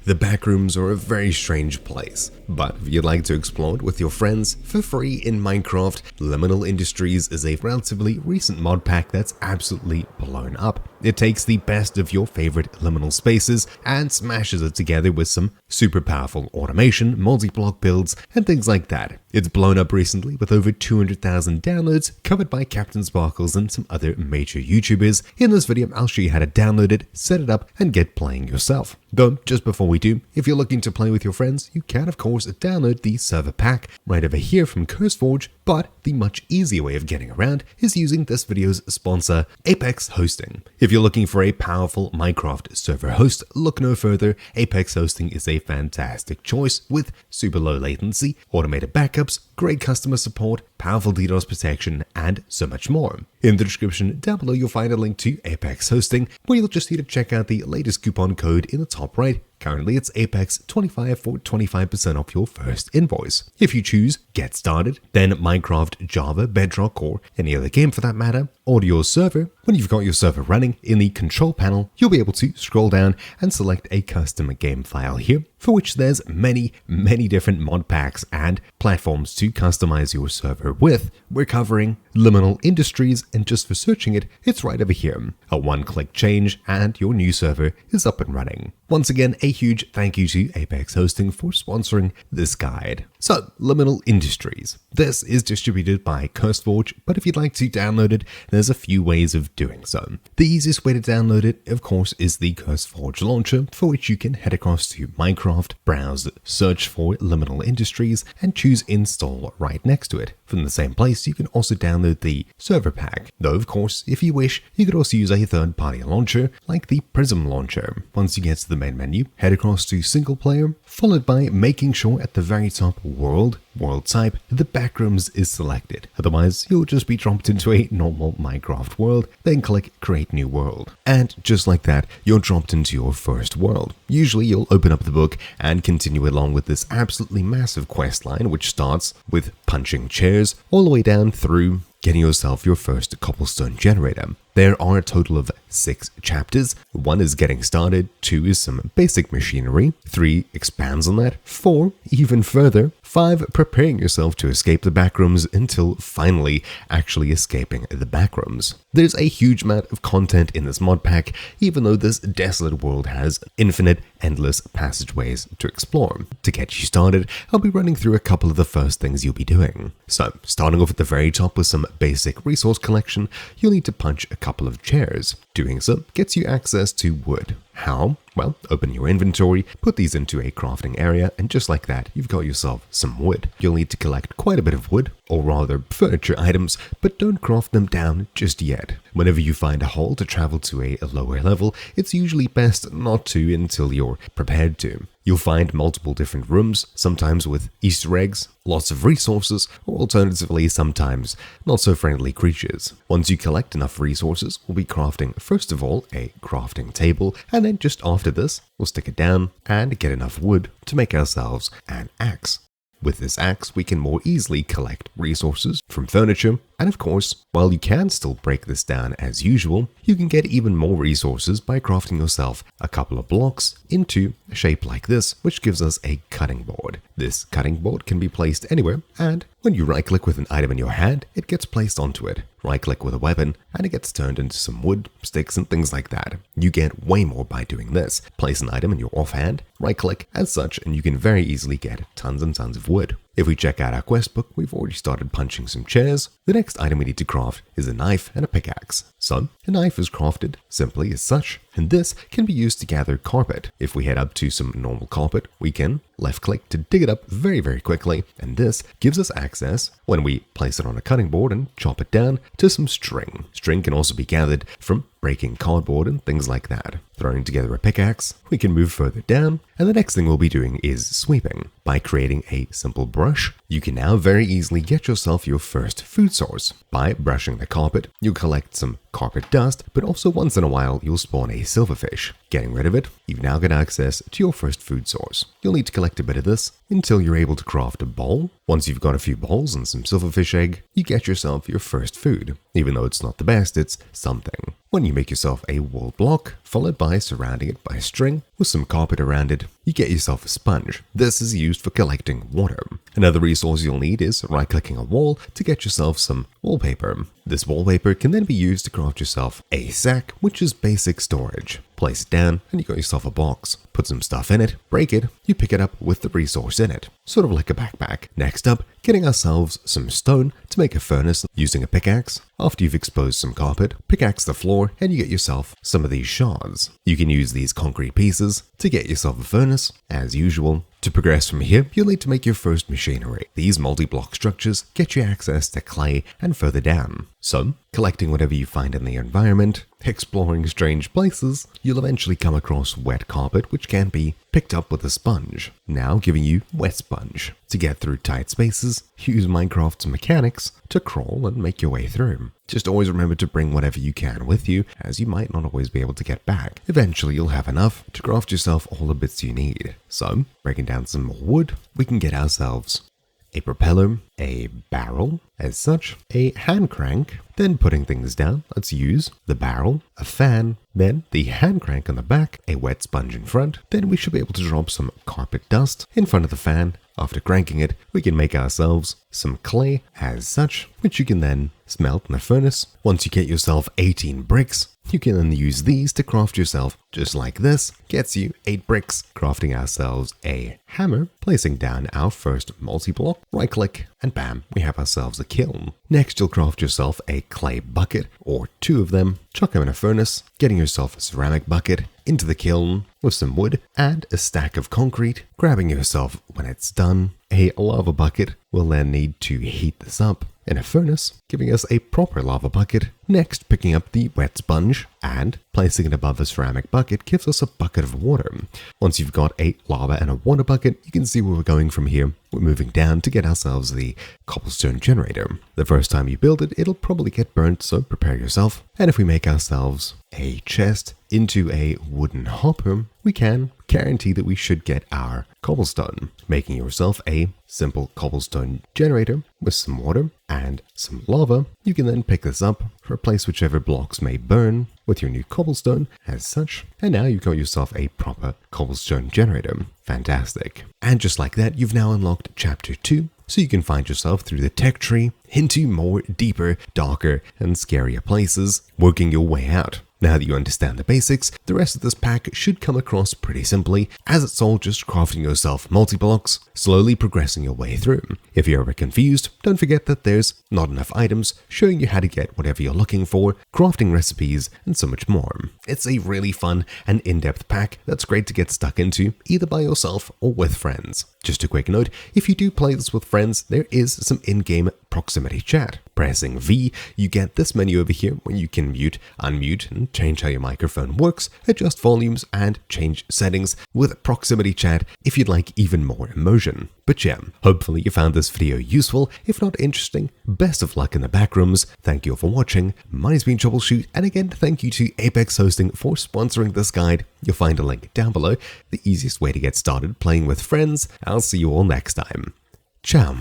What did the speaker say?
The Backrooms are a very strange place, but if you'd like to explore it with your friends for free in Minecraft, Liminal Industries is a relatively recent mod pack that's absolutely blown up. It takes the best of your favorite liminal spaces and smashes it together with some super powerful automation, multi-block builds, and things like that. It's blown up recently with over 200,000 downloads, covered by Captain Sparkles and some other major YouTubers. In this video, I'll show you how to download it, set it up, and get playing yourself. Though, just before we do, if you're looking to play with your friends, you can of course download the server pack right over here from CurseForge, but the much easier way of getting around is using this video's sponsor, Apex Hosting. If you're looking for a powerful Minecraft server host, look no further. Apex Hosting is a fantastic choice with super low latency, automated backups, great customer support, powerful DDoS protection, and so much more. In the description down below, you'll find a link to Apex Hosting, where you'll just need to check out the latest coupon code in the top right. Currently, it's APEX25 for 25% off your first invoice. If you choose Get Started, then Minecraft, Java, Bedrock, or any other game for that matter, or your server. When you've got your server running, in the control panel, you'll be able to scroll down and select a custom game file here, for which there's many different mod packs and platforms to customize your server with. We're covering Liminal Industries, and just for searching it, it's right over here. A one-click change and your new server is up and running. Once again, a huge thank you to Apex Hosting for sponsoring this guide. So, Liminal Industries. This is distributed by CurseForge, but if you'd like to download it, there's a few ways of doing so. The easiest way to download it, of course, is the CurseForge launcher, for which you can head across to Minecraft, browse, search for Liminal Industries, and choose install right next to it. From the same place, you can also download the server pack, though of course, if you wish, you could also use a third-party launcher like the Prism launcher. Once you get to the main menu, head across to single player, followed by making sure at the very top world type, the Backrooms is selected. Otherwise, you'll just be dropped into a normal Minecraft world, then click Create New World. And just like that, you're dropped into your first world. Usually, you'll open up the book and continue along with this absolutely massive quest line, which starts with punching chairs all the way down through getting yourself your first Cobblestone Generator. There are a total of 6 chapters. 1 is getting started, 2 is some basic machinery, 3 expands on that, 4 even further, 5 preparing yourself to escape the Backrooms until finally actually escaping the Backrooms. There's a huge amount of content in this mod pack, even though this desolate world has infinite, endless passageways to explore. To get you started, I'll be running through a couple of the first things you'll be doing. So, starting off at the very top with some basic resource collection, you'll need to punch a couple of chairs. Doing so gets you access to wood. How? Well, open your inventory, put these into a crafting area, and just like that, you've got yourself some wood. You'll need to collect quite a bit of wood, or rather furniture items, but don't craft them down just yet. Whenever you find a hole to travel to a lower level, it's usually best not to until you're prepared to. You'll find multiple different rooms, sometimes with Easter eggs, lots of resources, or alternatively sometimes not so friendly creatures. Once you collect enough resources, we'll be crafting first of all a crafting table, and then just after this, we'll stick it down and get enough wood to make ourselves an axe. With this axe, we can more easily collect resources from furniture, and of course, while you can still break this down as usual, you can get even more resources by crafting yourself a couple of blocks into a shape like this, which gives us a cutting board. This cutting board can be placed anywhere, and when you right-click with an item in your hand, it gets placed onto it. Right-click with a weapon, and it gets turned into some wood, sticks, and things like that. You get way more by doing this. Place an item in your offhand, right-click as such, and you can very easily get tons and tons of wood. If we check out our quest book, we've already started punching some chairs. The next item we need to craft is a knife and a pickaxe. So, a knife is crafted simply as such, and this can be used to gather carpet. If we head up to some normal carpet, we can left-click to dig it up very quickly, and this gives us access, when we place it on a cutting board and chop it down, to some string. String can also be gathered from breaking cardboard and things like that. Throwing together a pickaxe, we can move further down, and the next thing we'll be doing is sweeping. By creating a simple brush, you can now very easily get yourself your first food source. By brushing the carpet, you'll collect some carpet dust, but also once in a while you'll spawn a silverfish. Getting rid of it, you've now got access to your first food source. You'll need to collect a bit of this until you're able to craft a bowl. Once you've got a few bowls and some silverfish egg, you get yourself your first food. Even though it's not the best, it's something. When you make yourself a wool block, followed by surrounding it by a string with some carpet around it, you get yourself a sponge. This is used for collecting water. Another resource you'll need is right-clicking a wall to get yourself some wallpaper. This wallpaper can then be used to craft yourself a sack, which is basic storage. Place it down and you got yourself a box. Put some stuff in it, break it, you pick it up with the resource in it. Sort of like a backpack. Next up, getting ourselves some stone to make a furnace using a pickaxe. After you've exposed some carpet, pickaxe the floor and you get yourself some of these shards. You can use these concrete pieces to get yourself a furnace, as usual. To progress from here, you'll need to make your first machinery. These multi-block structures get you access to clay and further down. So, collecting whatever you find in the environment, exploring strange places, you'll eventually come across wet carpet which can be picked up with a sponge, now giving you wet sponge. To get through tight spaces, use Minecraft's mechanics to crawl and make your way through. Just always remember to bring whatever you can with you, as you might not always be able to get back. Eventually you'll have enough to craft yourself all the bits you need. So, breaking down some more wood, we can get ourselves a propeller, a barrel, as such, a hand crank, then putting things down, let's use the barrel, a fan, then the hand crank on the back, a wet sponge in front, then we should be able to drop some carpet dust in front of the fan. After cranking it, we can make ourselves some clay as such, which you can then smelt in a furnace. Once you get yourself 18 bricks, you can then use these to craft yourself just like this. Gets you 8 bricks, crafting ourselves a hammer, placing down our first multi-block, right click, and bam, we have ourselves a kiln. Next, you'll craft yourself a clay bucket, or 2 of them, chuck them in a furnace, getting yourself a ceramic bucket, into the kiln with some wood and a stack of concrete, grabbing yourself, when it's done, a lava bucket. We'll then need to heat this up in a furnace, giving us a proper lava bucket. Next, picking up the wet sponge and placing it above the ceramic bucket gives us a bucket of water. Once you've got a lava and a water bucket, you can see where we're going from here. We're moving down to get ourselves the Cobblestone Generator. The first time you build it, it'll probably get burnt, so prepare yourself. And if we make ourselves a chest into a wooden hopper, we can guarantee that we should get our cobblestone, making yourself a simple cobblestone generator with some water and some lava. You can then pick this up, replace whichever blocks may burn with your new cobblestone as such, and now you've got yourself a proper cobblestone generator. Fantastic. And just like that, you've now unlocked chapter 2, so you can find yourself through the tech tree into more deeper, darker, and scarier places, working your way out. Now that you understand the basics, the rest of this pack should come across pretty simply, as it's all just crafting yourself multi-blocks, slowly progressing your way through. If you're ever confused, don't forget that there's not enough items showing you how to get whatever you're looking for, crafting recipes, and so much more. It's a really fun and in-depth pack that's great to get stuck into, either by yourself or with friends. Just a quick note, if you do play this with friends, there is some in-game proximity chat. Pressing V, you get this menu over here where you can mute, unmute, and change how your microphone works, adjust volumes, and change settings with proximity chat if you'd like even more immersion. But yeah, hopefully you found this video useful. If not interesting, best of luck in the backrooms. Thank you all for watching. My name's been Troubleshoot, and again, thank you to Apex Hosting for sponsoring this guide. You'll find a link down below, the easiest way to get started playing with friends. I'll see you all next time. Ciao.